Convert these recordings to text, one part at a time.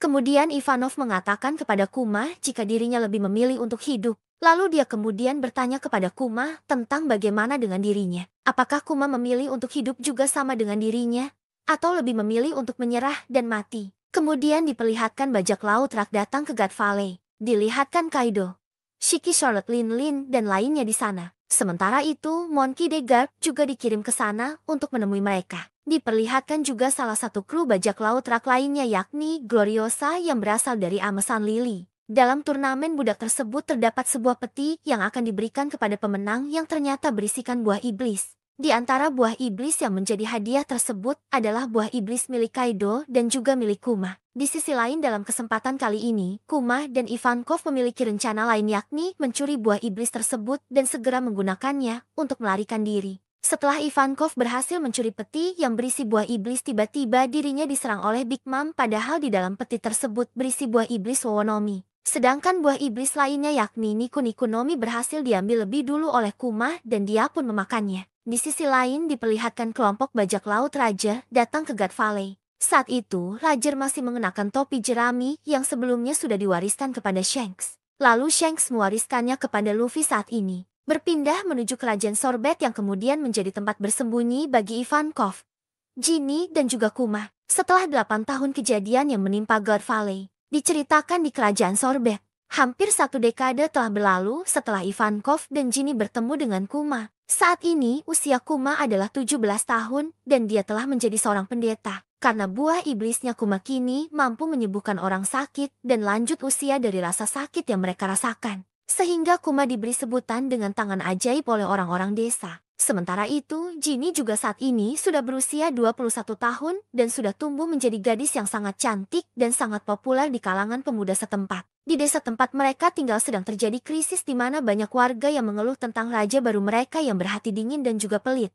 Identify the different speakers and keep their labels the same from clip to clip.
Speaker 1: Kemudian Ivanov mengatakan kepada Kuma jika dirinya lebih memilih untuk hidup. Lalu dia kemudian bertanya kepada Kuma tentang bagaimana dengan dirinya. Apakah Kuma memilih untuk hidup juga sama dengan dirinya? Atau lebih memilih untuk menyerah dan mati? Kemudian diperlihatkan bajak laut rak datang ke God Valley. Dilihatkan Kaido, Shiki, Charlotte, Lin Lin, dan lainnya di sana. Sementara itu, Monkey D. Garp juga dikirim ke sana untuk menemui mereka. Diperlihatkan juga salah satu kru bajak laut rak lainnya yakni Gloriosa yang berasal dari Amesan Lily. Dalam turnamen budak tersebut terdapat sebuah peti yang akan diberikan kepada pemenang yang ternyata berisikan buah iblis. Di antara buah iblis yang menjadi hadiah tersebut adalah buah iblis milik Kaido dan juga milik Kuma. Di sisi lain dalam kesempatan kali ini, Kuma dan Ivankov memiliki rencana lain yakni mencuri buah iblis tersebut dan segera menggunakannya untuk melarikan diri. Setelah Ivankov berhasil mencuri peti yang berisi buah iblis, tiba-tiba dirinya diserang oleh Big Mom padahal di dalam peti tersebut berisi buah iblis Wowonomi. Sedangkan buah iblis lainnya yakni Niku Niku Nomi berhasil diambil lebih dulu oleh Kuma dan dia pun memakannya. Di sisi lain diperlihatkan kelompok bajak laut Raja datang ke God Valley. Saat itu, Roger masih mengenakan topi jerami yang sebelumnya sudah diwariskan kepada Shanks. Lalu Shanks mewariskannya kepada Luffy saat ini. Berpindah menuju kerajaan Sorbet yang kemudian menjadi tempat bersembunyi bagi Ivankov, Ginny, dan juga Kuma. Setelah 8 tahun kejadian yang menimpa God Valley, diceritakan di kerajaan Sorbet. Hampir 1 dekade telah berlalu setelah Ivankov dan Ginny bertemu dengan Kuma. Saat ini usia Kuma adalah 17 tahun dan dia telah menjadi seorang pendeta. Karena buah iblisnya Kuma kini mampu menyembuhkan orang sakit dan lanjut usia dari rasa sakit yang mereka rasakan. Sehingga Kuma diberi sebutan dengan tangan ajaib oleh orang-orang desa. Sementara itu, Ginny juga saat ini sudah berusia 21 tahun dan sudah tumbuh menjadi gadis yang sangat cantik dan sangat populer di kalangan pemuda setempat. Di desa tempat mereka tinggal sedang terjadi krisis di mana banyak warga yang mengeluh tentang raja baru mereka yang berhati dingin dan juga pelit.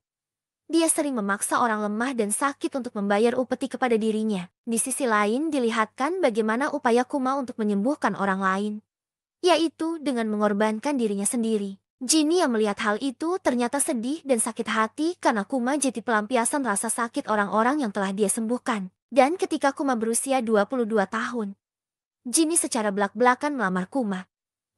Speaker 1: Dia sering memaksa orang lemah dan sakit untuk membayar upeti kepada dirinya. Di sisi lain dilihatkan bagaimana upaya Kuma untuk menyembuhkan orang lain, yaitu dengan mengorbankan dirinya sendiri. Ginny yang melihat hal itu ternyata sedih dan sakit hati karena Kuma jadi pelampiasan rasa sakit orang-orang yang telah dia sembuhkan. Dan ketika Kuma berusia 22 tahun, Ginny secara belak-belakan melamar Kuma.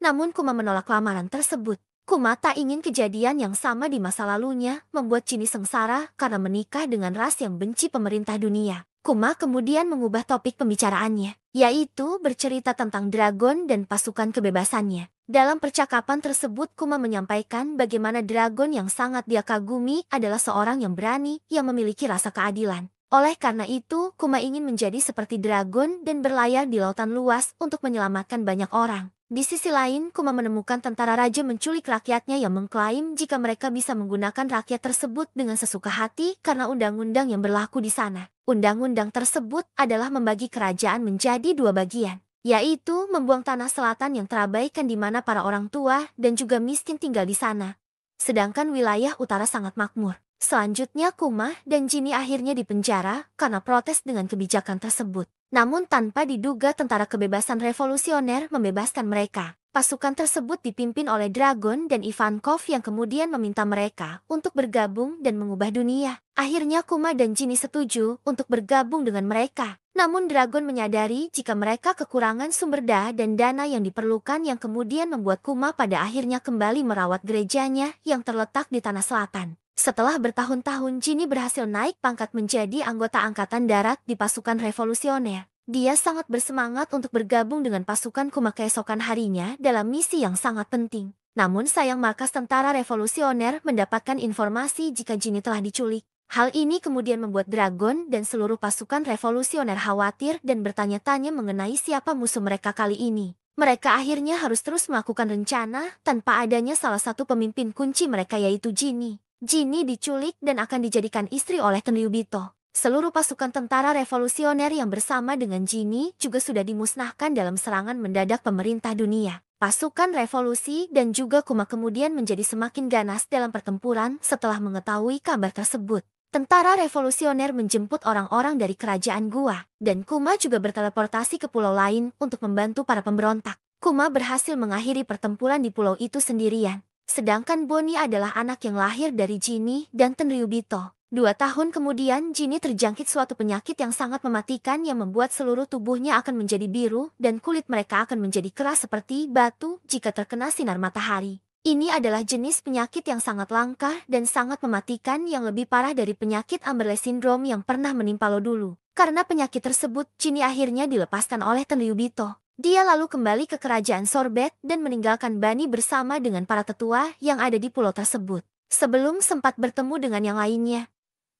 Speaker 1: Namun Kuma menolak lamaran tersebut. Kuma tak ingin kejadian yang sama di masa lalunya membuat Ginny sengsara karena menikah dengan ras yang benci pemerintah dunia. Kuma kemudian mengubah topik pembicaraannya, yaitu bercerita tentang Dragon dan pasukan kebebasannya. Dalam percakapan tersebut Kuma menyampaikan bagaimana Dragon yang sangat dia kagumi adalah seorang yang berani yang memiliki rasa keadilan. Oleh karena itu, Kuma ingin menjadi seperti Dragon dan berlayar di lautan luas untuk menyelamatkan banyak orang. Di sisi lain, Kuma menemukan tentara raja menculik rakyatnya yang mengklaim jika mereka bisa menggunakan rakyat tersebut dengan sesuka hati karena undang-undang yang berlaku di sana. Undang-undang tersebut adalah membagi kerajaan menjadi 2 bagian, yaitu membuang tanah selatan yang terabaikan di mana para orang tua dan juga miskin tinggal di sana. Sedangkan wilayah utara sangat makmur. Selanjutnya Kuma dan Ginny akhirnya dipenjara karena protes dengan kebijakan tersebut. Namun tanpa diduga tentara kebebasan revolusioner membebaskan mereka. Pasukan tersebut dipimpin oleh Dragon dan Ivankov yang kemudian meminta mereka untuk bergabung dan mengubah dunia. Akhirnya Kuma dan Ginny setuju untuk bergabung dengan mereka. Namun Dragon menyadari jika mereka kekurangan sumber daya dan dana yang diperlukan yang kemudian membuat Kuma pada akhirnya kembali merawat gerejanya yang terletak di tanah selatan. Setelah bertahun-tahun Ginny berhasil naik pangkat menjadi anggota angkatan darat di pasukan revolusioner. Dia sangat bersemangat untuk bergabung dengan pasukan Kuma keesokan harinya dalam misi yang sangat penting. Namun sayang markas tentara revolusioner mendapatkan informasi jika Ginny telah diculik. Hal ini kemudian membuat Dragon dan seluruh pasukan revolusioner khawatir dan bertanya-tanya mengenai siapa musuh mereka kali ini. Mereka akhirnya harus terus melakukan rencana tanpa adanya salah satu pemimpin kunci mereka yaitu Ginny. Ginny diculik dan akan dijadikan istri oleh Tenryubito. Seluruh pasukan tentara revolusioner yang bersama dengan Ginny juga sudah dimusnahkan dalam serangan mendadak pemerintah dunia. Pasukan revolusi dan juga Kuma kemudian menjadi semakin ganas dalam pertempuran setelah mengetahui kabar tersebut. Tentara revolusioner menjemput orang-orang dari kerajaan Gua, dan Kuma juga berteleportasi ke pulau lain untuk membantu para pemberontak. Kuma berhasil mengakhiri pertempuran di pulau itu sendirian. Sedangkan Bonnie adalah anak yang lahir dari Ginny dan Tenryubito. 2 tahun kemudian, Ginny terjangkit suatu penyakit yang sangat mematikan yang membuat seluruh tubuhnya akan menjadi biru dan kulit mereka akan menjadi keras seperti batu jika terkena sinar matahari. Ini adalah jenis penyakit yang sangat langka dan sangat mematikan yang lebih parah dari penyakit Amberley Syndrome yang pernah menimpa lo dulu. Karena penyakit tersebut, Ginny akhirnya dilepaskan oleh Tenryubito. Dia lalu kembali ke kerajaan Sorbet dan meninggalkan Bani bersama dengan para tetua yang ada di pulau tersebut. Sebelum sempat bertemu dengan yang lainnya,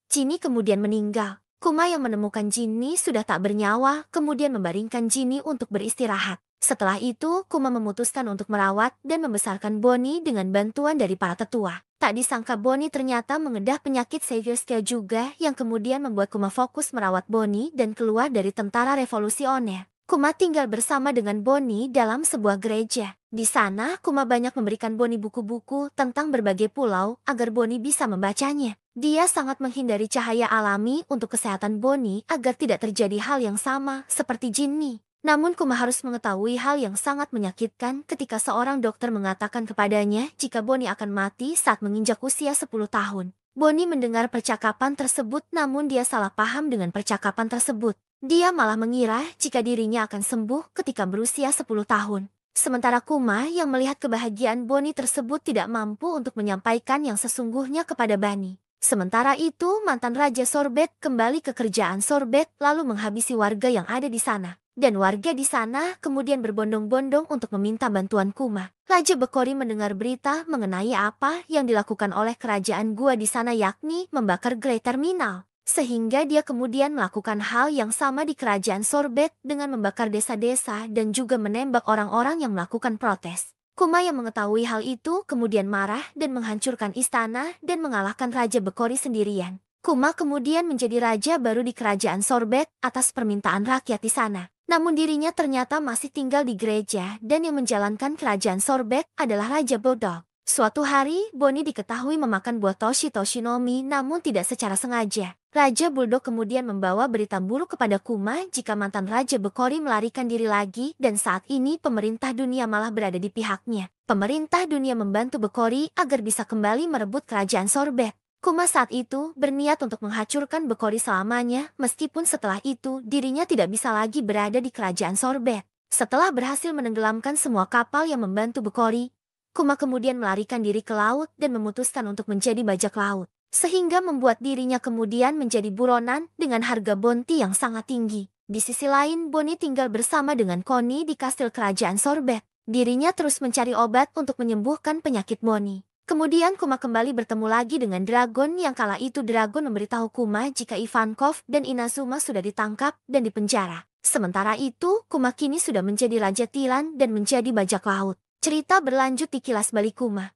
Speaker 1: Ginny kemudian meninggal. Kuma yang menemukan Ginny sudah tak bernyawa, kemudian membaringkan Ginny untuk beristirahat. Setelah itu, Kuma memutuskan untuk merawat dan membesarkan Bonnie dengan bantuan dari para tetua. Tak disangka Bonnie ternyata mengedah penyakit Savior's Care juga yang kemudian membuat Kuma fokus merawat Bonnie dan keluar dari tentara revolusioner. Kuma tinggal bersama dengan Bonnie dalam sebuah gereja. Di sana, Kuma banyak memberikan Bonnie buku-buku tentang berbagai pulau agar Bonnie bisa membacanya. Dia sangat menghindari cahaya alami untuk kesehatan Bonnie agar tidak terjadi hal yang sama seperti Ginny. Namun Kuma harus mengetahui hal yang sangat menyakitkan ketika seorang dokter mengatakan kepadanya jika Bonnie akan mati saat menginjak usia 10 tahun. Bonnie mendengar percakapan tersebut namun dia salah paham dengan percakapan tersebut. Dia malah mengira jika dirinya akan sembuh ketika berusia 10 tahun. Sementara Kuma yang melihat kebahagiaan Bonnie tersebut tidak mampu untuk menyampaikan yang sesungguhnya kepada Bani. Sementara itu, mantan Raja Sorbet kembali ke kerajaan Sorbet lalu menghabisi warga yang ada di sana. Dan warga di sana kemudian berbondong-bondong untuk meminta bantuan Kuma. Raja Bekori mendengar berita mengenai apa yang dilakukan oleh kerajaan gua di sana yakni membakar Great Terminal. Sehingga dia kemudian melakukan hal yang sama di kerajaan Sorbet dengan membakar desa-desa dan juga menembak orang-orang yang melakukan protes. Kuma yang mengetahui hal itu kemudian marah dan menghancurkan istana dan mengalahkan Raja Bekori sendirian. Kuma kemudian menjadi raja baru di kerajaan Sorbet atas permintaan rakyat di sana. Namun dirinya ternyata masih tinggal di gereja dan yang menjalankan kerajaan Sorbet adalah Raja Bodog. Suatu hari, Bonnie diketahui memakan buah Toshi-Toshinomi namun tidak secara sengaja. Raja Bulldog kemudian membawa berita buruk kepada Kuma jika mantan Raja Bekori melarikan diri lagi dan saat ini pemerintah dunia malah berada di pihaknya. Pemerintah dunia membantu Bekori agar bisa kembali merebut kerajaan Sorbet. Kuma saat itu berniat untuk menghancurkan Bekori selamanya meskipun setelah itu dirinya tidak bisa lagi berada di kerajaan Sorbet. Setelah berhasil menenggelamkan semua kapal yang membantu Bekori, Kuma kemudian melarikan diri ke laut dan memutuskan untuk menjadi bajak laut. Sehingga membuat dirinya kemudian menjadi buronan dengan harga bounty yang sangat tinggi. Di sisi lain, Bonnie tinggal bersama dengan Connie di kastil kerajaan Sorbet. Dirinya terus mencari obat untuk menyembuhkan penyakit Bonnie. Kemudian Kuma kembali bertemu lagi dengan Dragon yang kala itu Dragon memberitahu Kuma jika Ivankov dan Inazuma sudah ditangkap dan dipenjara. Sementara itu, Kuma kini sudah menjadi Raja Tilan dan menjadi bajak laut. Cerita berlanjut di Kilas Balik Kuma.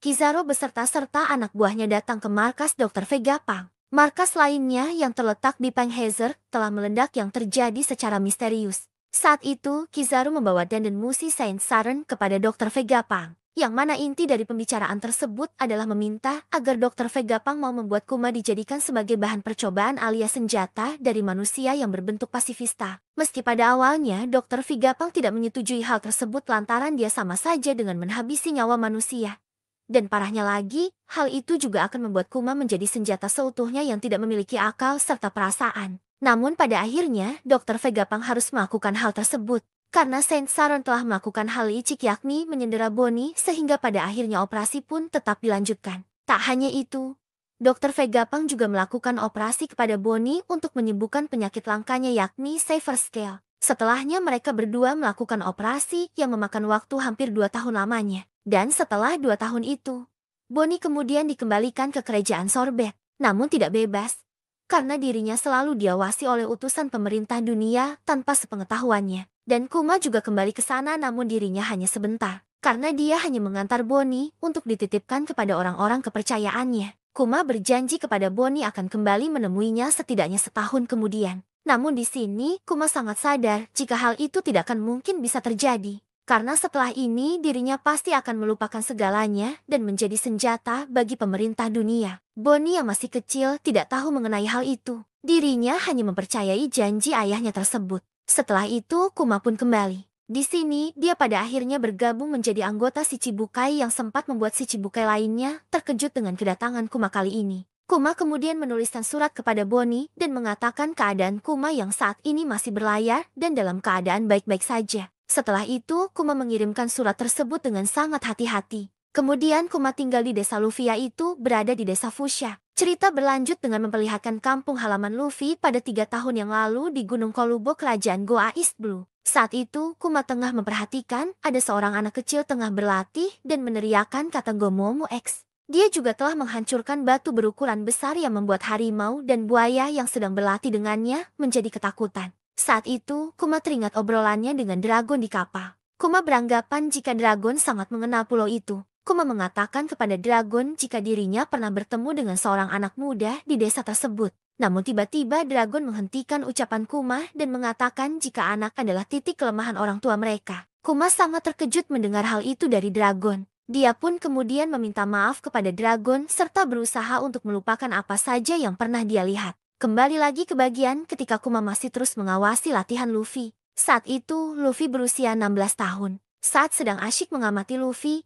Speaker 1: Kizaru beserta anak buahnya datang ke markas Dr. Vegapunk. Markas lainnya yang terletak di Penghazer telah meledak yang terjadi secara misterius. Saat itu, Kizaru membawa dandan musi Saint Saren kepada Dr. Vegapunk. Yang mana inti dari pembicaraan tersebut adalah meminta agar Dr. Vegapunk mau membuat Kuma dijadikan sebagai bahan percobaan alias senjata dari manusia yang berbentuk pasifista. Meski pada awalnya Dr. Vegapunk tidak menyetujui hal tersebut lantaran dia sama saja dengan menghabisi nyawa manusia. Dan parahnya lagi, hal itu juga akan membuat Kuma menjadi senjata seutuhnya yang tidak memiliki akal serta perasaan. Namun pada akhirnya, Dr. Vegapunk harus melakukan hal tersebut. Karena Saint Saron telah melakukan hal licik yakni menyendera Bonnie sehingga pada akhirnya operasi pun tetap dilanjutkan. Tak hanya itu, Dr. Vegapunk juga melakukan operasi kepada Bonnie untuk menyembuhkan penyakit langkanya yakni Savior's Scale. Setelahnya mereka berdua melakukan operasi yang memakan waktu hampir 2 tahun lamanya. Dan setelah 2 tahun itu, Bonnie kemudian dikembalikan ke kerajaan Sorbet, namun tidak bebas. Karena dirinya selalu diawasi oleh utusan pemerintah dunia tanpa sepengetahuannya. Dan Kuma juga kembali ke sana namun dirinya hanya sebentar. Karena dia hanya mengantar Bonnie untuk dititipkan kepada orang-orang kepercayaannya. Kuma berjanji kepada Bonnie akan kembali menemuinya setidaknya setahun kemudian. Namun di sini Kuma sangat sadar jika hal itu tidak akan mungkin bisa terjadi. Karena setelah ini dirinya pasti akan melupakan segalanya dan menjadi senjata bagi pemerintah dunia. Bonnie yang masih kecil tidak tahu mengenai hal itu. Dirinya hanya mempercayai janji ayahnya tersebut. Setelah itu Kuma pun kembali. Di sini, dia pada akhirnya bergabung menjadi anggota si Chibukai yang sempat membuat si Chibukai lainnya terkejut dengan kedatangan Kuma kali ini. Kuma kemudian menuliskan surat kepada Bonnie dan mengatakan keadaan Kuma yang saat ini masih berlayar dan dalam keadaan baik-baik saja. Setelah itu, Kuma mengirimkan surat tersebut dengan sangat hati-hati. Kemudian Kuma tinggal di desa Lufia itu berada di desa Fuchsia. Cerita berlanjut dengan memperlihatkan kampung halaman Luffy pada 3 tahun yang lalu di Gunung Kolubo kerajaan Goa East Blue. Saat itu, Kuma tengah memperhatikan ada seorang anak kecil tengah berlatih dan meneriakkan kata Gomomu X. Dia juga telah menghancurkan batu berukuran besar yang membuat harimau dan buaya yang sedang berlatih dengannya menjadi ketakutan. Saat itu, Kuma teringat obrolannya dengan dragon di kapal. Kuma beranggapan jika dragon sangat mengenal pulau itu. Kuma mengatakan kepada dragon jika dirinya pernah bertemu dengan seorang anak muda di desa tersebut. Namun tiba-tiba dragon menghentikan ucapan Kuma dan mengatakan jika anak adalah titik kelemahan orang tua mereka. Kuma sangat terkejut mendengar hal itu dari dragon. Dia pun kemudian meminta maaf kepada dragon serta berusaha untuk melupakan apa saja yang pernah dia lihat. Kembali lagi ke bagian ketika Kuma masih terus mengawasi latihan Luffy. Saat itu, Luffy berusia 16 tahun. Saat sedang asyik mengamati Luffy,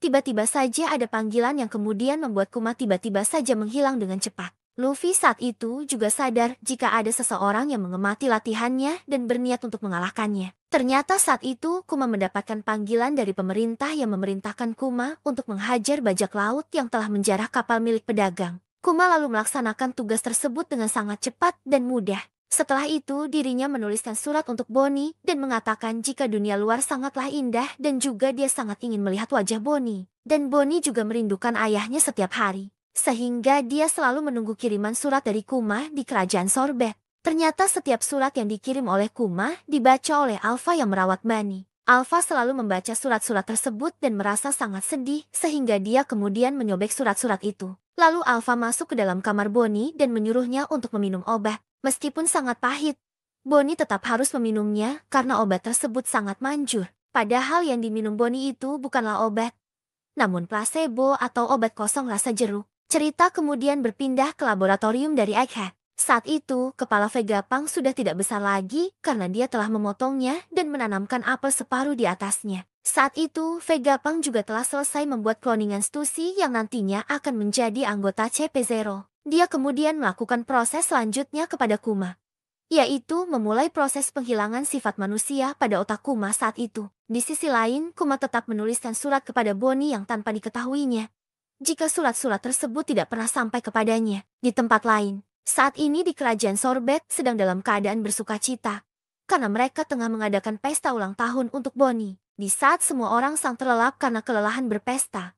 Speaker 1: tiba-tiba saja ada panggilan yang kemudian membuat Kuma tiba-tiba saja menghilang dengan cepat. Luffy saat itu juga sadar jika ada seseorang yang mengamati latihannya dan berniat untuk mengalahkannya. Ternyata saat itu Kuma mendapatkan panggilan dari pemerintah yang memerintahkan Kuma untuk menghajar bajak laut yang telah menjarah kapal milik pedagang. Kuma lalu melaksanakan tugas tersebut dengan sangat cepat dan mudah. Setelah itu, dirinya menuliskan surat untuk Bonnie dan mengatakan jika dunia luar sangatlah indah dan juga dia sangat ingin melihat wajah Bonnie. Dan Bonnie juga merindukan ayahnya setiap hari. Sehingga dia selalu menunggu kiriman surat dari Kuma di kerajaan Sorbet. Ternyata setiap surat yang dikirim oleh Kuma dibaca oleh Alpha yang merawat Bunny. Alpha selalu membaca surat-surat tersebut dan merasa sangat sedih sehingga dia kemudian menyobek surat-surat itu. Lalu Alpha masuk ke dalam kamar Bonnie dan menyuruhnya untuk meminum obat. Meskipun sangat pahit, Bonnie tetap harus meminumnya karena obat tersebut sangat manjur. Padahal yang diminum Bonnie itu bukanlah obat, namun placebo atau obat kosong rasa jeruk. Cerita kemudian berpindah ke laboratorium dari Egghead. Saat itu, kepala Vegapunk sudah tidak besar lagi karena dia telah memotongnya dan menanamkan apel separuh di atasnya. Saat itu, Vegapunk juga telah selesai membuat kloningan Stussy yang nantinya akan menjadi anggota CP0. Dia kemudian melakukan proses selanjutnya kepada Kuma, yaitu memulai proses penghilangan sifat manusia pada otak Kuma saat itu. Di sisi lain, Kuma tetap menuliskan surat kepada Bonnie yang tanpa diketahuinya jika surat-surat tersebut tidak pernah sampai kepadanya. Di tempat lain, saat ini di kerajaan Sorbet sedang dalam keadaan bersukacita karena mereka tengah mengadakan pesta ulang tahun untuk Bonnie. Di saat semua orang sang terlelap karena kelelahan berpesta,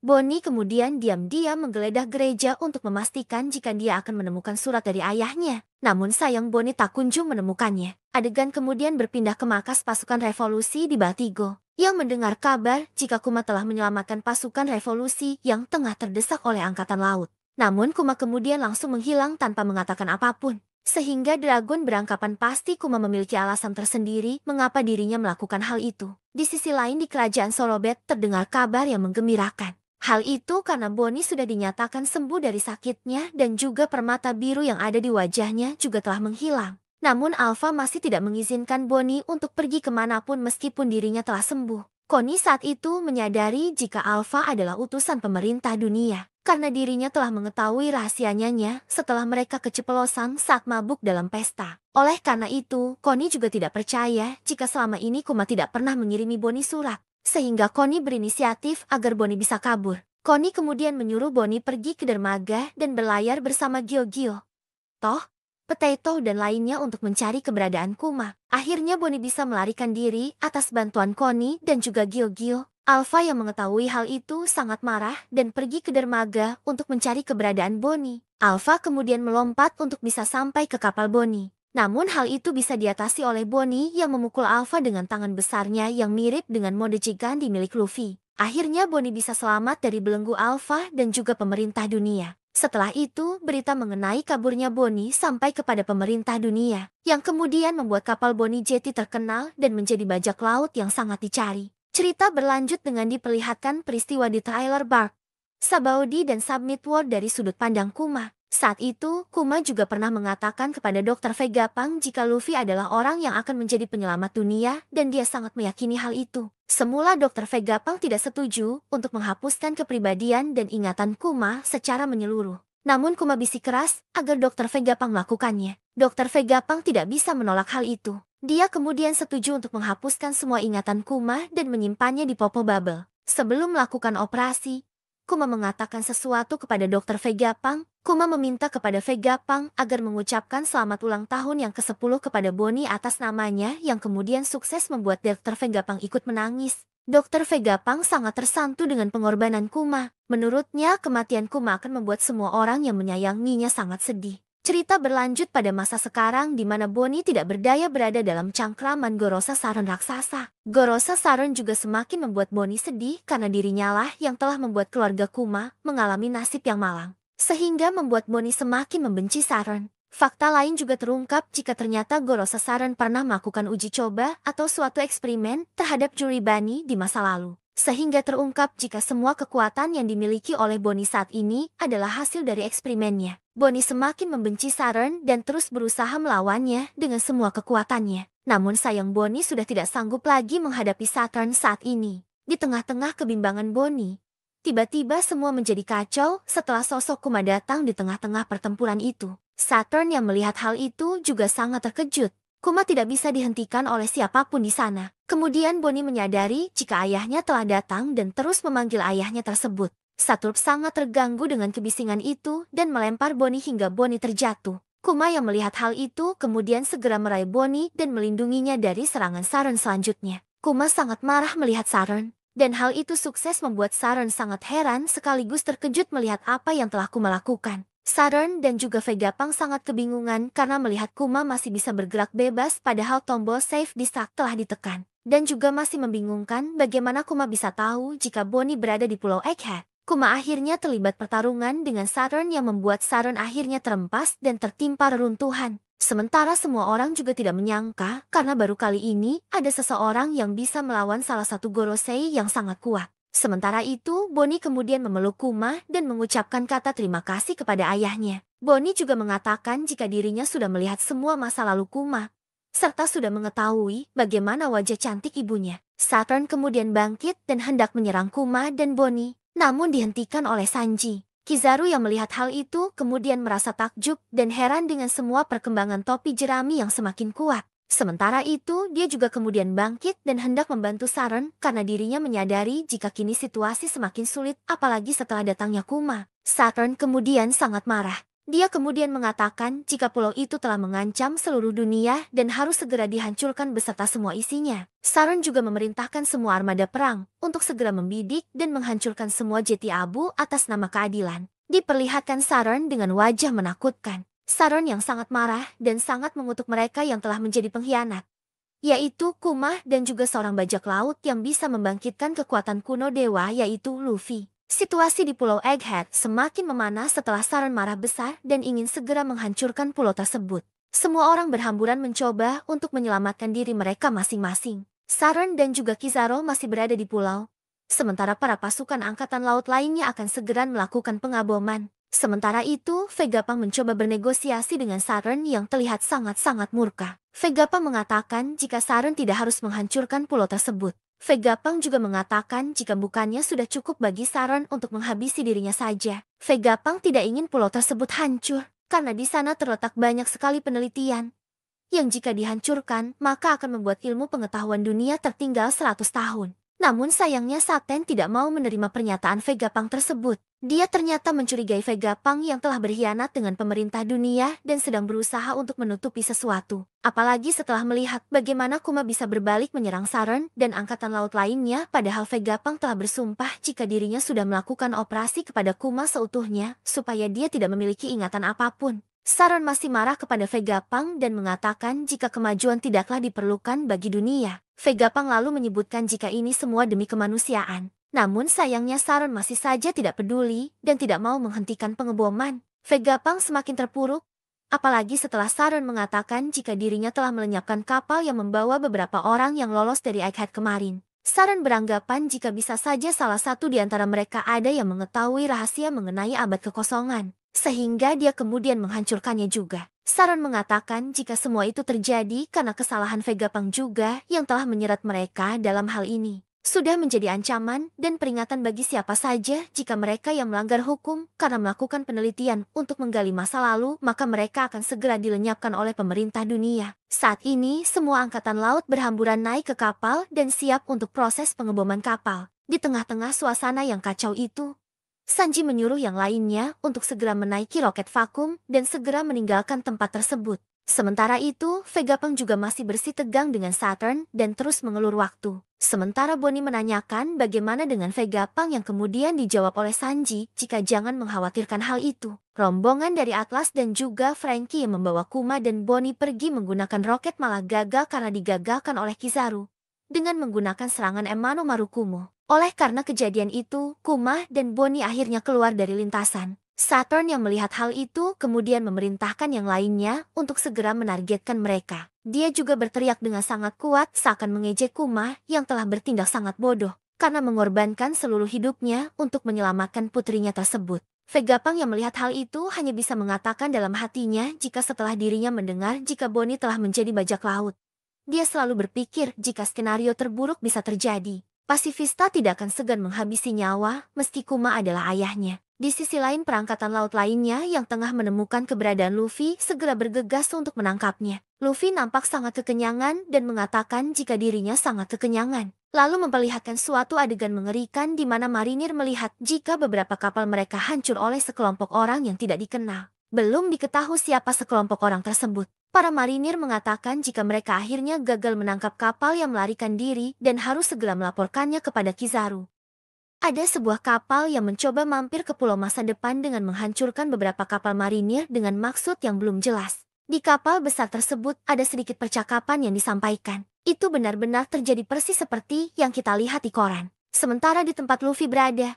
Speaker 1: Bonnie kemudian diam-diam menggeledah gereja untuk memastikan jika dia akan menemukan surat dari ayahnya. Namun sayang Bonnie tak kunjung menemukannya. Adegan kemudian berpindah ke markas pasukan revolusi di Batigo, yang mendengar kabar jika Kuma telah menyelamatkan pasukan revolusi yang tengah terdesak oleh angkatan laut. Namun Kuma kemudian langsung menghilang tanpa mengatakan apapun. Sehingga Dragon beranggapan pasti Kuma memiliki alasan tersendiri mengapa dirinya melakukan hal itu. Di sisi lain di kerajaan Sorobet terdengar kabar yang menggembirakan. Hal itu karena Bonnie sudah dinyatakan sembuh dari sakitnya dan juga permata biru yang ada di wajahnya juga telah menghilang. Namun Alpha masih tidak mengizinkan Bonnie untuk pergi kemanapun meskipun dirinya telah sembuh. Connie saat itu menyadari jika Alpha adalah utusan pemerintah dunia, karena dirinya telah mengetahui rahasianya setelah mereka keceplosan saat mabuk dalam pesta. Oleh karena itu, Connie juga tidak percaya jika selama ini Kuma tidak pernah mengirimi Bonnie surat. Sehingga Connie berinisiatif agar Bonnie bisa kabur. Connie kemudian menyuruh Bonnie pergi ke dermaga dan berlayar bersama Gyogyo, Toh, Potato dan lainnya untuk mencari keberadaan Kuma. Akhirnya Bonnie bisa melarikan diri atas bantuan Connie dan juga Gyogyo. Alpha yang mengetahui hal itu sangat marah dan pergi ke dermaga untuk mencari keberadaan Bonnie. Alpha kemudian melompat untuk bisa sampai ke kapal Bonnie. Namun hal itu bisa diatasi oleh Bonnie yang memukul Alpha dengan tangan besarnya yang mirip dengan mode Gigandi milik Luffy. Akhirnya Bonnie bisa selamat dari belenggu Alpha dan juga pemerintah dunia. Setelah itu, berita mengenai kaburnya Bonnie sampai kepada pemerintah dunia, yang kemudian membuat kapal Bonnie Jetty terkenal dan menjadi bajak laut yang sangat dicari. Cerita berlanjut dengan diperlihatkan peristiwa di Trailer Bark, Sabaody dan Submit World dari sudut pandang Kuma. Saat itu, Kuma juga pernah mengatakan kepada Dokter Vegapunk jika Luffy adalah orang yang akan menjadi penyelamat dunia dan dia sangat meyakini hal itu. Semula Dokter Vegapunk tidak setuju untuk menghapuskan kepribadian dan ingatan Kuma secara menyeluruh. Namun Kuma bisik keras agar Dokter Vegapunk melakukannya. Dokter Vegapunk tidak bisa menolak hal itu. Dia kemudian setuju untuk menghapuskan semua ingatan Kuma dan menyimpannya di Popo Bubble. Sebelum melakukan operasi, Kuma mengatakan sesuatu kepada Dokter Vegapunk. Kuma meminta kepada Vegapunk agar mengucapkan selamat ulang tahun yang ke-10 kepada Bonnie atas namanya yang kemudian sukses membuat Dokter Vegapunk ikut menangis. Dokter Vegapunk sangat tersantu dengan pengorbanan Kuma. Menurutnya, kematian Kuma akan membuat semua orang yang menyayanginya sangat sedih. Cerita berlanjut pada masa sekarang di mana Bonnie tidak berdaya berada dalam cangkraman Gorosa Saron raksasa. Gorosa Saron juga semakin membuat Bonnie sedih karena dirinya lah yang telah membuat keluarga Kuma mengalami nasib yang malang, sehingga membuat Bonnie semakin membenci Saron. Fakta lain juga terungkap jika ternyata Gorosa Saron pernah melakukan uji coba atau suatu eksperimen terhadap Juribani di masa lalu. Sehingga terungkap jika semua kekuatan yang dimiliki oleh Bonnie saat ini adalah hasil dari eksperimennya. Bonnie semakin membenci Saron dan terus berusaha melawannya dengan semua kekuatannya. Namun sayang Bonnie sudah tidak sanggup lagi menghadapi Saron saat ini. Di tengah-tengah kebimbangan Bonnie, tiba-tiba semua menjadi kacau setelah sosok Kuma datang di tengah-tengah pertempuran itu. Saron yang melihat hal itu juga sangat terkejut. Kuma tidak bisa dihentikan oleh siapapun di sana. Kemudian Bonnie menyadari jika ayahnya telah datang dan terus memanggil ayahnya tersebut. Saturn sangat terganggu dengan kebisingan itu dan melempar Bonnie hingga Bonnie terjatuh. Kuma yang melihat hal itu kemudian segera meraih Bonnie dan melindunginya dari serangan Saron selanjutnya. Kuma sangat marah melihat Saron, dan hal itu sukses membuat Saron sangat heran sekaligus terkejut melihat apa yang telah Kuma lakukan. Saron dan juga Vegapunk sangat kebingungan karena melihat Kuma masih bisa bergerak bebas padahal tombol save distract telah ditekan. Dan juga masih membingungkan bagaimana Kuma bisa tahu jika Bonnie berada di Pulau Egghead. Kuma akhirnya terlibat pertarungan dengan Saron yang membuat Saron akhirnya terempas dan tertimpa reruntuhan. Sementara semua orang juga tidak menyangka karena baru kali ini ada seseorang yang bisa melawan salah satu Gorosei yang sangat kuat. Sementara itu, Bonnie kemudian memeluk Kuma dan mengucapkan kata terima kasih kepada ayahnya. Bonnie juga mengatakan jika dirinya sudah melihat semua masa lalu Kuma, serta sudah mengetahui bagaimana wajah cantik ibunya. Saturn kemudian bangkit dan hendak menyerang Kuma dan Bonnie, namun dihentikan oleh Sanji. Kizaru yang melihat hal itu kemudian merasa takjub dan heran dengan semua perkembangan topi jerami yang semakin kuat. Sementara itu, dia juga kemudian bangkit dan hendak membantu Saron karena dirinya menyadari jika kini situasi semakin sulit apalagi setelah datangnya Kuma. Saron kemudian sangat marah. Dia kemudian mengatakan jika pulau itu telah mengancam seluruh dunia dan harus segera dihancurkan beserta semua isinya. Saron juga memerintahkan semua armada perang untuk segera membidik dan menghancurkan semua jeti abu atas nama keadilan. Diperlihatkan Saron dengan wajah menakutkan. Saron yang sangat marah dan sangat mengutuk mereka yang telah menjadi pengkhianat, yaitu Kuma dan juga seorang bajak laut yang bisa membangkitkan kekuatan kuno dewa yaitu Luffy. Situasi di Pulau Egghead semakin memanas setelah Saron marah besar dan ingin segera menghancurkan pulau tersebut. Semua orang berhamburan mencoba untuk menyelamatkan diri mereka masing-masing. Saron dan juga Kizaru masih berada di pulau, sementara para pasukan angkatan laut lainnya akan segera melakukan pengaboman. Sementara itu, Vegapunk mencoba bernegosiasi dengan Saron yang terlihat sangat-sangat murka. Vegapunk mengatakan jika Saron tidak harus menghancurkan pulau tersebut. Vegapunk juga mengatakan jika bukannya sudah cukup bagi Saron untuk menghabisi dirinya saja. Vegapunk tidak ingin pulau tersebut hancur, karena di sana terletak banyak sekali penelitian yang jika dihancurkan, maka akan membuat ilmu pengetahuan dunia tertinggal 100 tahun. Namun sayangnya Saten tidak mau menerima pernyataan Vegapunk tersebut. Dia ternyata mencurigai Vegapunk yang telah berkhianat dengan pemerintah dunia dan sedang berusaha untuk menutupi sesuatu. Apalagi setelah melihat bagaimana Kuma bisa berbalik menyerang Saron dan angkatan laut lainnya padahal Vegapunk telah bersumpah jika dirinya sudah melakukan operasi kepada Kuma seutuhnya supaya dia tidak memiliki ingatan apapun. Saron masih marah kepada Vegapunk dan mengatakan jika kemajuan tidaklah diperlukan bagi dunia. Vegapunk lalu menyebutkan jika ini semua demi kemanusiaan. Namun sayangnya Saron masih saja tidak peduli dan tidak mau menghentikan pengeboman. Vegapunk semakin terpuruk, apalagi setelah Saron mengatakan jika dirinya telah melenyapkan kapal yang membawa beberapa orang yang lolos dari Egghead kemarin. Saron beranggapan jika bisa saja salah satu di antara mereka ada yang mengetahui rahasia mengenai abad kekosongan. sehingga dia kemudian menghancurkannya juga. Saron mengatakan jika semua itu terjadi karena kesalahan Vegapunk juga yang telah menyerat mereka dalam hal ini. Sudah menjadi ancaman dan peringatan bagi siapa saja jika mereka yang melanggar hukum karena melakukan penelitian untuk menggali masa lalu, maka mereka akan segera dilenyapkan oleh pemerintah dunia. Saat ini, semua angkatan laut berhamburan naik ke kapal dan siap untuk proses pengeboman kapal. Di tengah-tengah suasana yang kacau itu, Sanji menyuruh yang lainnya untuk segera menaiki roket vakum dan segera meninggalkan tempat tersebut. Sementara itu, Vegapunk juga masih bersitegang dengan Saturn dan terus mengelur waktu. Sementara Bonnie menanyakan bagaimana dengan Vegapunk yang kemudian dijawab oleh Sanji jika jangan mengkhawatirkan hal itu. Rombongan dari Atlas dan juga Frankie yang membawa Kuma dan Bonnie pergi menggunakan roket malah gagal karena digagalkan oleh Kizaru dengan menggunakan serangan Emano Marukumo. Oleh karena kejadian itu, Kuma dan Bonnie akhirnya keluar dari lintasan. Saturn yang melihat hal itu kemudian memerintahkan yang lainnya untuk segera menargetkan mereka. Dia juga berteriak dengan sangat kuat seakan mengejek Kuma yang telah bertindak sangat bodoh karena mengorbankan seluruh hidupnya untuk menyelamatkan putrinya tersebut. Vegapunk yang melihat hal itu hanya bisa mengatakan dalam hatinya jika setelah dirinya mendengar jika Bonnie telah menjadi bajak laut. Dia selalu berpikir jika skenario terburuk bisa terjadi. Pasifista tidak akan segan menghabisi nyawa meski Kuma adalah ayahnya. Di sisi lain perangkatan laut lainnya yang tengah menemukan keberadaan Luffy segera bergegas untuk menangkapnya. Luffy nampak sangat kekenyangan dan mengatakan jika dirinya sangat kekenyangan. Lalu memperlihatkan suatu adegan mengerikan di mana marinir melihat jika beberapa kapal mereka hancur oleh sekelompok orang yang tidak dikenal. Belum diketahui siapa sekelompok orang tersebut. Para marinir mengatakan jika mereka akhirnya gagal menangkap kapal yang melarikan diri dan harus segera melaporkannya kepada Kizaru. Ada sebuah kapal yang mencoba mampir ke pulau masa depan dengan menghancurkan beberapa kapal marinir dengan maksud yang belum jelas. Di kapal besar tersebut ada sedikit percakapan yang disampaikan. Itu benar-benar terjadi persis seperti yang kita lihat di koran. Sementara di tempat Luffy berada,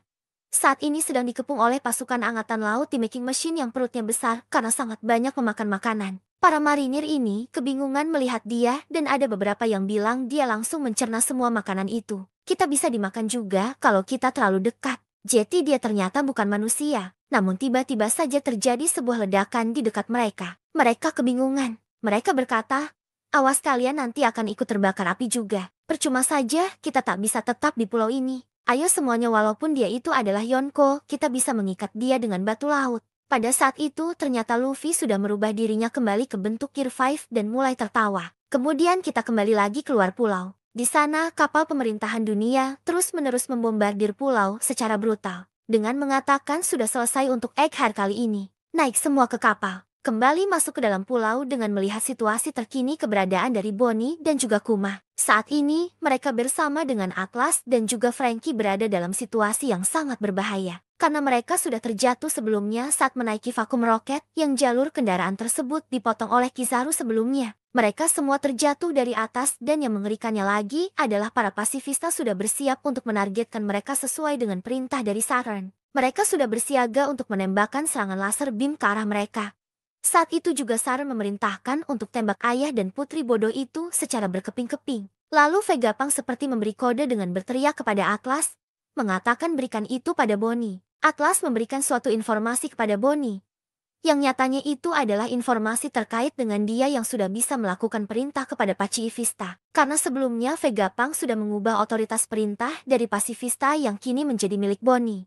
Speaker 1: saat ini sedang dikepung oleh pasukan angkatan laut di Making Machine yang perutnya besar karena sangat banyak memakan makanan. Para marinir ini kebingungan melihat dia dan ada beberapa yang bilang dia langsung mencerna semua makanan itu. Kita bisa dimakan juga kalau kita terlalu dekat. Jadi dia ternyata bukan manusia. Namun tiba-tiba saja terjadi sebuah ledakan di dekat mereka. Mereka kebingungan. Mereka berkata, awas kalian nanti akan ikut terbakar api juga. Percuma saja kita tak bisa tetap di pulau ini. Ayo semuanya walaupun dia itu adalah Yonko, kita bisa mengikat dia dengan batu laut. Pada saat itu ternyata Luffy sudah merubah dirinya kembali ke bentuk Gear 5 dan mulai tertawa. Kemudian kita kembali lagi keluar pulau. Di sana kapal pemerintahan dunia terus-menerus membombardir pulau secara brutal. Dengan mengatakan sudah selesai untuk Egghead kali ini. Naik semua ke kapal. Kembali masuk ke dalam pulau dengan melihat situasi terkini keberadaan dari Bonnie dan juga Kuma. Saat ini, mereka bersama dengan Atlas dan juga Frankie berada dalam situasi yang sangat berbahaya. Karena mereka sudah terjatuh sebelumnya saat menaiki vakum roket yang jalur kendaraan tersebut dipotong oleh Kizaru sebelumnya. Mereka semua terjatuh dari atas dan yang mengerikannya lagi adalah para pasifista sudah bersiap untuk menargetkan mereka sesuai dengan perintah dari Saturn. Mereka sudah bersiaga untuk menembakkan serangan laser beam ke arah mereka. Saat itu juga Saturn memerintahkan untuk tembak ayah dan putri bodoh itu secara berkeping-keping. Lalu Vegapunk seperti memberi kode dengan berteriak kepada Atlas, mengatakan berikan itu pada Bonnie. Atlas memberikan suatu informasi kepada Bonnie. Yang nyatanya itu adalah informasi terkait dengan dia yang sudah bisa melakukan perintah kepada Pacifista. Karena sebelumnya Vegapunk sudah mengubah otoritas perintah dari Pacifista yang kini menjadi milik Bonnie.